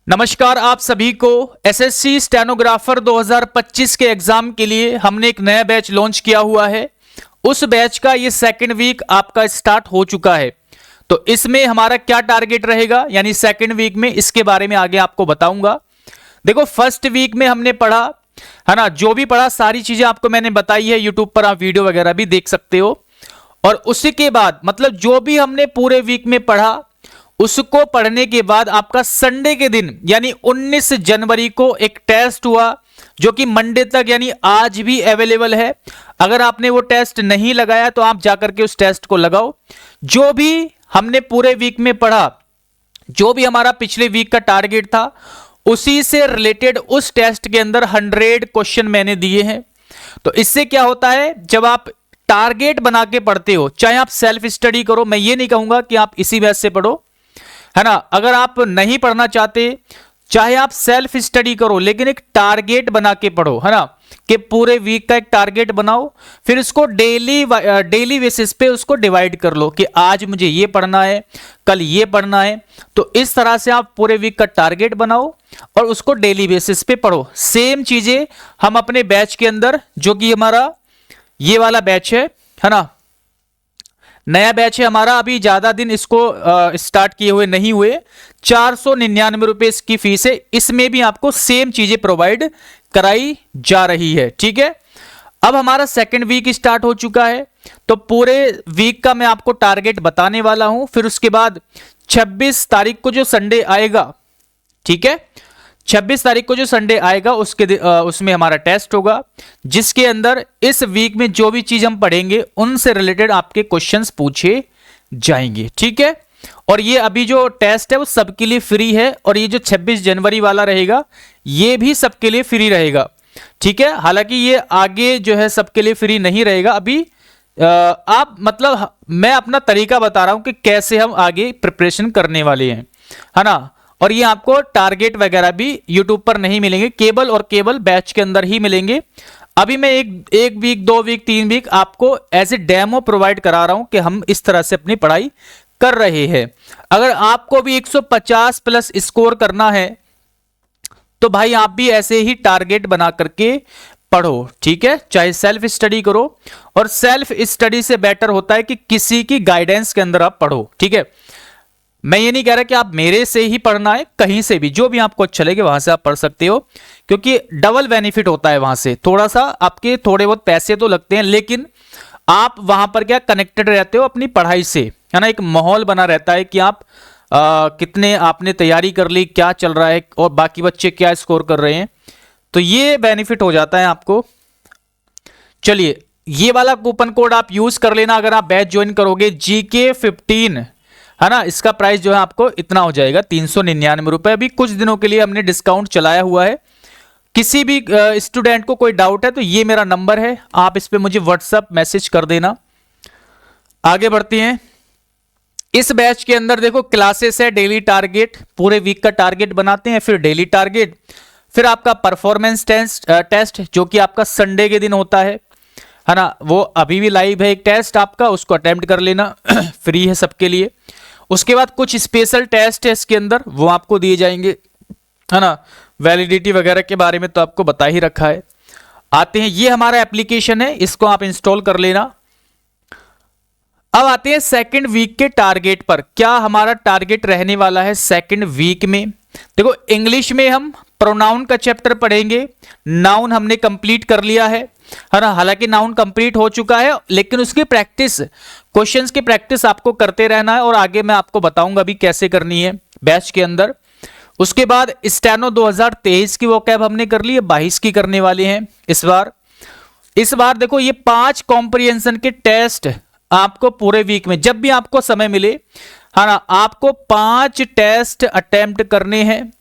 नमस्कार आप सभी को। एसएससी स्टेनोग्राफर 2025 के एग्जाम के लिए हमने एक नया बैच लॉन्च किया हुआ है। उस बैच का ये सेकंड वीक आपका स्टार्ट हो चुका है। तो इसमें हमारा क्या टारगेट रहेगा यानी सेकंड वीक में, इसके बारे में आगे आपको बताऊंगा। देखो फर्स्ट वीक में हमने पढ़ा है ना, जो भी पढ़ा सारी चीजें आपको मैंने बताई है। यूट्यूब पर आप वीडियो वगैरह भी देख सकते हो। और उसी के बाद मतलब जो भी हमने पूरे वीक में पढ़ा उसको पढ़ने के बाद आपका संडे के दिन यानी 19 जनवरी को एक टेस्ट हुआ जो कि मंडे तक यानी आज भी अवेलेबल है। अगर आपने वो टेस्ट नहीं लगाया तो आप जाकर के उस टेस्ट को लगाओ। जो भी हमने पूरे वीक में पढ़ा, जो भी हमारा पिछले वीक का टारगेट था, उसी से रिलेटेड उस टेस्ट के अंदर 100 क्वेश्चन मैंने दिए हैं। तो इससे क्या होता है, जब आप टारगेट बना के पढ़ते हो, चाहे आप सेल्फ स्टडी करो, मैं ये नहीं कहूंगा कि आप इसी बैच से पढ़ो, है ना। अगर आप नहीं पढ़ना चाहते, चाहे आप सेल्फ स्टडी करो, लेकिन एक टारगेट बना के पढ़ो, है ना, कि पूरे वीक का एक टारगेट बनाओ, फिर उसको डेली बेसिस पे उसको डिवाइड कर लो कि आज मुझे ये पढ़ना है, कल ये पढ़ना है। तो इस तरह से आप पूरे वीक का टारगेट बनाओ और उसको डेली बेसिस पे पढ़ो। सेम चीजें हम अपने बैच के अंदर, जो कि हमारा ये वाला बैच है ना, नया बैच है हमारा, अभी ज्यादा दिन इसको स्टार्ट किए हुए नहीं हुए। 499 रुपए इसकी फीस है। इसमें भी आपको सेम चीजें प्रोवाइड कराई जा रही है, ठीक है। अब हमारा सेकंड वीक स्टार्ट हो चुका है, तो पूरे वीक का मैं आपको टारगेट बताने वाला हूं। फिर उसके बाद 26 तारीख को जो संडे आएगा, ठीक है, 26 तारीख को जो संडे आएगा उसमें हमारा टेस्ट होगा, जिसके अंदर इस वीक में जो भी चीज हम पढ़ेंगे उनसे रिलेटेड आपके क्वेश्चंस पूछे जाएंगे, ठीक है। और ये अभी जो टेस्ट है वो सबके लिए फ्री है, और ये जो 26 जनवरी वाला रहेगा ये भी सबके लिए फ्री रहेगा, ठीक है। हालांकि ये आगे जो है सबके लिए फ्री नहीं रहेगा। अभी आप मतलब मैं अपना तरीका बता रहा हूं कि कैसे हम आगे प्रिपरेशन करने वाले हैं, है ना। और ये आपको टारगेट वगैरह भी YouTube पर नहीं मिलेंगे, केवल और केवल बैच के अंदर ही मिलेंगे। अभी मैं एक वीक, 2 वीक, 3 वीक आपको एज ए डेमो प्रोवाइड करा रहा हूं कि हम इस तरह से अपनी पढ़ाई कर रहे हैं। अगर आपको भी 150 प्लस स्कोर करना है तो भाई आप भी ऐसे ही टारगेट बना करके पढ़ो, ठीक है। चाहे सेल्फ स्टडी करो, और सेल्फ स्टडी से बेटर होता है कि किसी की गाइडेंस के अंदर आप पढ़ो, ठीक है। मैं ये नहीं कह रहा कि आप मेरे से ही पढ़ना है, कहीं से भी जो भी आपको अच्छा लगे वहां से आप पढ़ सकते हो, क्योंकि डबल बेनिफिट होता है वहां से। थोड़ा सा आपके थोड़े बहुत पैसे तो लगते हैं, लेकिन आप वहां पर क्या कनेक्टेड रहते हो अपनी पढ़ाई से, है ना। एक माहौल बना रहता है कि आप कितने आपने तैयारी कर ली, क्या चल रहा है और बाकी बच्चे क्या स्कोर कर रहे हैं, तो ये बेनिफिट हो जाता है आपको। चलिए, ये वाला कूपन कोड आप यूज कर लेना अगर आप बैच ज्वाइन करोगे, GK15, है ना। इसका प्राइस जो है आपको इतना हो जाएगा 399 रुपए। अभी कुछ दिनों के लिए हमने डिस्काउंट चलाया हुआ है। किसी भी स्टूडेंट को कोई डाउट है तो ये मेरा नंबर है, आप इस पे मुझे व्हाट्सएप मैसेज कर देना। आगे बढ़ते हैं। इस बैच के अंदर देखो क्लासेस है, डेली टारगेट, पूरे वीक का टारगेट बनाते हैं, फिर डेली टारगेट, फिर आपका परफॉर्मेंस टेस्ट जो कि आपका संडे के दिन होता है ना। वो अभी भी लाइव है एक टेस्ट आपका, उसको अटेम्प्ट कर लेना फ्री है सबके लिए। उसके बाद कुछ स्पेशल टेस्ट है इसके अंदर, वो आपको दिए जाएंगे, है ना। वैलिडिटी वगैरह के बारे में तो आपको बता ही रखा है। आते हैं, ये हमारा एप्लीकेशन है, इसको आप इंस्टॉल कर लेना। अब आते हैं सेकंड वीक के टारगेट पर। क्या हमारा टारगेट रहने वाला है सेकंड वीक में? देखो इंग्लिश में हम प्रोनाउन का चैप्टर पढ़ेंगे। नाउन हमने कंप्लीट कर लिया है ना। हालांकि नाउन कंप्लीट हो चुका है, लेकिन उसकी प्रैक्टिस, क्वेश्चंस की प्रैक्टिस आपको करते रहना है, और आगे मैं आपको बताऊंगा अभी कैसे करनी है बैच के अंदर। उसके बाद स्टेनो 2023 की वोकैब हमने कर ली है, 22 की करने वाले हैं इस बार देखो ये 5 कॉम्प्रिहेंशन के टेस्ट आपको पूरे वीक में, जब भी आपको समय मिले, है ना, आपको 5 टेस्ट अटेम्प्ट करने हैं।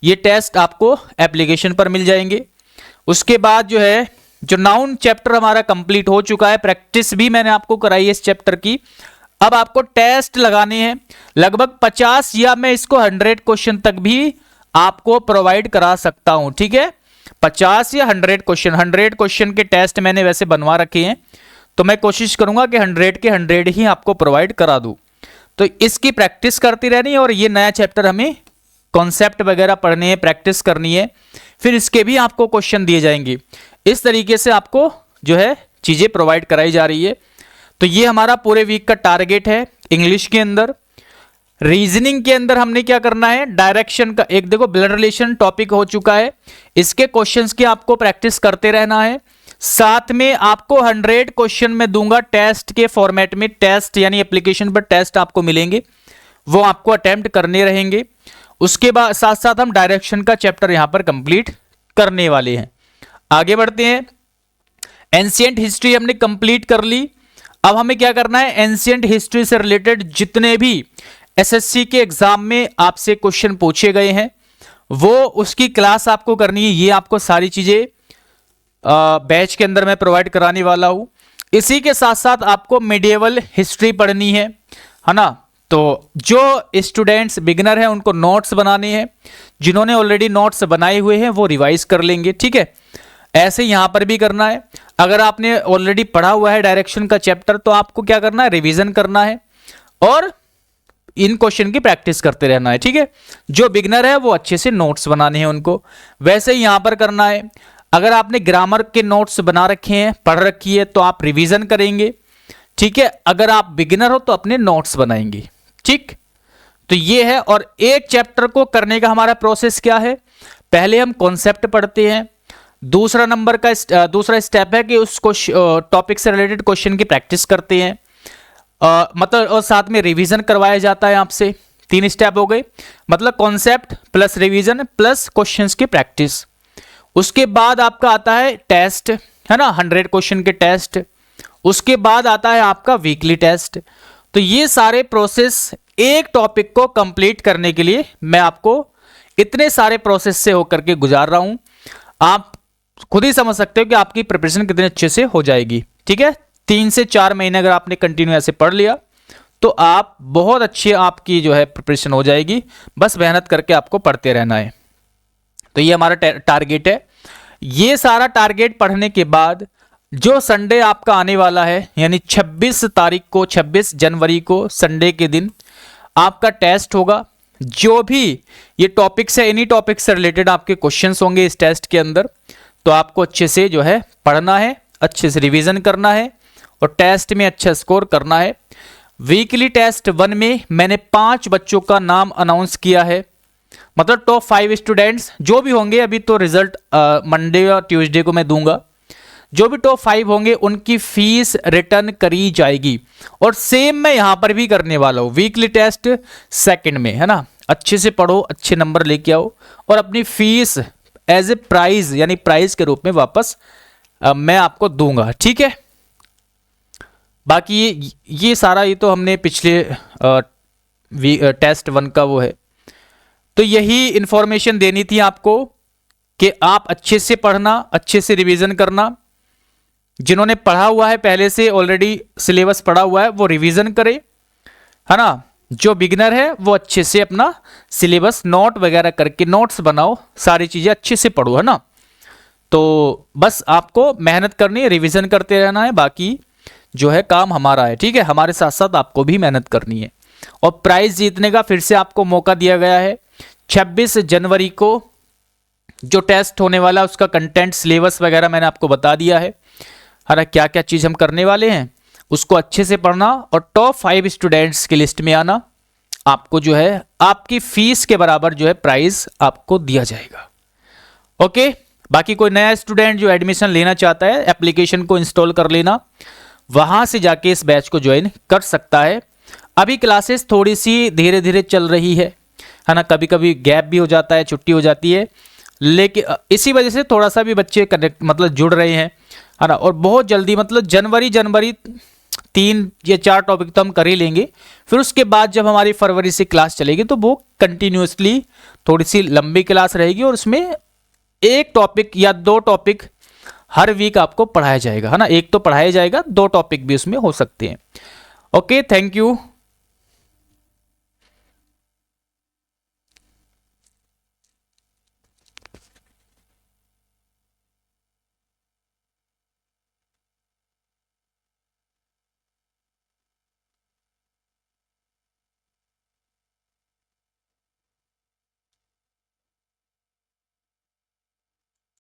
ये टेस्ट आपको एप्लीकेशन पर मिल जाएंगे। उसके बाद जो है, जो नाउन चैप्टर हमारा कंप्लीट हो चुका है, प्रैक्टिस भी मैंने आपको कराई है इस चैप्टर की। अब आपको टेस्ट लगाने हैं लगभग 50 या मैं इसको 100 क्वेश्चन तक भी आपको प्रोवाइड करा सकता हूं, ठीक है। 50 या 100 क्वेश्चन, 100 क्वेश्चन के टेस्ट मैंने वैसे बनवा रखे हैं, तो मैं कोशिश करूंगा कि 100 के 100 ही आपको प्रोवाइड करा दूं। तो इसकी प्रैक्टिस करती रहनी है, और ये नया चैप्टर हमें कॉन्सेप्ट वगैरह पढ़ने हैं, प्रैक्टिस करनी है, फिर इसके भी आपको क्वेश्चन दिए जाएंगे। इस तरीके से आपको जो है चीजें प्रोवाइड कराई जा रही है। तो ये हमारा पूरे वीक का टारगेट है। इंग्लिश के अंदर, रीजनिंग के अंदर हमने क्या करना है, डायरेक्शन का एक देखो ब्लड रिलेशन टॉपिक हो चुका है, इसके क्वेश्चंस की आपको प्रैक्टिस करते रहना है। साथ में आपको 100 क्वेश्चन में दूंगा टेस्ट के फॉर्मेट में, टेस्ट यानी एप्लीकेशन पर टेस्ट आपको मिलेंगे, वो आपको अटेम्प्ट करने रहेंगे। उसके बाद साथ साथ हम डायरेक्शन का चैप्टर यहां पर कंप्लीट करने वाले हैं। आगे बढ़ते हैं। एंशिएंट हिस्ट्री हमने कंप्लीट कर ली। अब हमें क्या करना है, एंशिएंट हिस्ट्री से रिलेटेड जितने भी एसएससी के एग्जाम में आपसे क्वेश्चन पूछे गए हैं वो उसकी क्लास आपको करनी है। ये आपको सारी चीजें बैच के अंदर मैं प्रोवाइड कराने वाला हूं। इसी के साथ साथ आपको मिडिएवल हिस्ट्री पढ़नी है ना। तो जो स्टूडेंट्स बिगिनर हैं उनको नोट्स बनाने हैं, जिन्होंने ऑलरेडी नोट्स बनाए हुए हैं वो रिवाइज कर लेंगे, ठीक है। ऐसे यहां पर भी करना है। अगर आपने ऑलरेडी पढ़ा हुआ है डायरेक्शन का चैप्टर तो आपको क्या करना है, रिवीजन करना है और इन क्वेश्चन की प्रैक्टिस करते रहना है, ठीक है। जो बिगिनर है वो अच्छे से नोट्स बनाने हैं उनको, वैसे ही यहां पर करना है। अगर आपने ग्रामर के नोट्स बना रखे हैं, पढ़ रखी है, तो आप रिवीजन करेंगे, ठीक है। अगर आप बिगिनर हो तो अपने नोट्स बनाएंगे, ठीक। तो ये है। और एक चैप्टर को करने का हमारा प्रोसेस क्या है, पहले हम कॉन्सेप्ट पढ़ते हैं, दूसरा नंबर का दूसरा स्टेप है कि उस टॉपिक से रिलेटेड क्वेश्चन की प्रैक्टिस करते हैं, मतलब और साथ में रिवीजन करवाया जाता है आपसे। 3 स्टेप हो गए, मतलब concept plus revision plus questions की प्रैक्टिस। उसके बाद आपका आता है टेस्ट, है ना, 100 क्वेश्चन के टेस्ट। उसके बाद आता है आपका वीकली टेस्ट। तो ये सारे प्रोसेस एक टॉपिक को कंप्लीट करने के लिए मैं आपको इतने सारे प्रोसेस से होकर के गुजार रहा हूं। आप खुद ही समझ सकते हो कि आपकी प्रिपरेशन कितने अच्छे से हो जाएगी, ठीक है। 3 से 4 महीने अगर आपने कंटिन्यू ऐसे पढ़ लिया तो आप बहुत अच्छी आपकी जो है प्रिपरेशन हो जाएगी। बस मेहनत करके आपको पढ़ते रहना है। तो ये हमारा टारगेट है। ये सारा टारगेट पढ़ने के बाद जो संडे आपका आने वाला है, यानी 26 तारीख को, 26 जनवरी को संडे के दिन आपका टेस्ट होगा। जो भी ये टॉपिक से, एनी टॉपिक से रिलेटेड आपके क्वेश्चंस होंगे इस टेस्ट के अंदर, तो आपको अच्छे से जो है पढ़ना है, अच्छे से रिवीजन करना है और टेस्ट में अच्छा स्कोर करना है। वीकली टेस्ट 1 में मैंने 5 बच्चों का नाम अनाउंस किया है, मतलब टॉप 5 स्टूडेंट्स जो भी होंगे। अभी तो रिजल्ट मंडे और ट्यूसडे को मैं दूंगा। जो भी टॉप 5 होंगे उनकी फीस रिटर्न करी जाएगी। और सेम मैं यहां पर भी करने वाला हूं, वीकली टेस्ट 2nd में, है ना। अच्छे से पढ़ो, अच्छे नंबर लेके आओ और अपनी फीस एज ए प्राइज, यानी प्राइज के रूप में वापस मैं आपको दूंगा, ठीक है। बाकी ये सारा ये तो हमने पिछले टेस्ट 1 का वो है। तो यही इंफॉर्मेशन देनी थी आपको कि आप अच्छे से पढ़ना, अच्छे से रिवीजन करना। जिन्होंने पढ़ा हुआ है पहले से, ऑलरेडी सिलेबस पढ़ा हुआ है, वो रिवीजन करे, है ना। जो बिगिनर है वो अच्छे से अपना सिलेबस नोट वगैरह करके नोट्स बनाओ, सारी चीजें अच्छे से पढ़ो, है ना। तो बस आपको मेहनत करनी है, रिवीजन करते रहना है, बाकी जो है काम हमारा है, ठीक है। हमारे साथ साथ आपको भी मेहनत करनी है। और प्राइज जीतने का फिर से आपको मौका दिया गया है। 26 जनवरी को जो टेस्ट होने वाला है उसका कंटेंट, सिलेबस वगैरह मैंने आपको बता दिया है ना, क्या क्या चीज हम करने वाले हैं। उसको अच्छे से पढ़ना और टॉप 5 स्टूडेंट्स की लिस्ट में आना। आपको जो है आपकी फीस के बराबर जो है प्राइज आपको दिया जाएगा, ओके। बाकी कोई नया स्टूडेंट जो एडमिशन लेना चाहता है, एप्लीकेशन को इंस्टॉल कर लेना, वहां से जाके इस बैच को ज्वाइन कर सकता है। अभी क्लासेस थोड़ी सी धीरे धीरे चल रही है ना, कभी कभी गैप भी हो जाता है, छुट्टी हो जाती है, लेकिन इसी वजह से थोड़ा सा भी बच्चे कनेक्ट मतलब जुड़ रहे हैं, है ना। और बहुत जल्दी मतलब जनवरी 3 या 4 टॉपिक तो हम कर ही लेंगे। फिर उसके बाद जब हमारी फरवरी से क्लास चलेगी तो वो कंटिन्यूसली थोड़ी सी लंबी क्लास रहेगी और उसमें 1 टॉपिक या 2 टॉपिक हर वीक आपको पढ़ाया जाएगा, है ना। 1 तो पढ़ाया जाएगा, 2 टॉपिक भी उसमें हो सकते हैं, ओके। Thank you.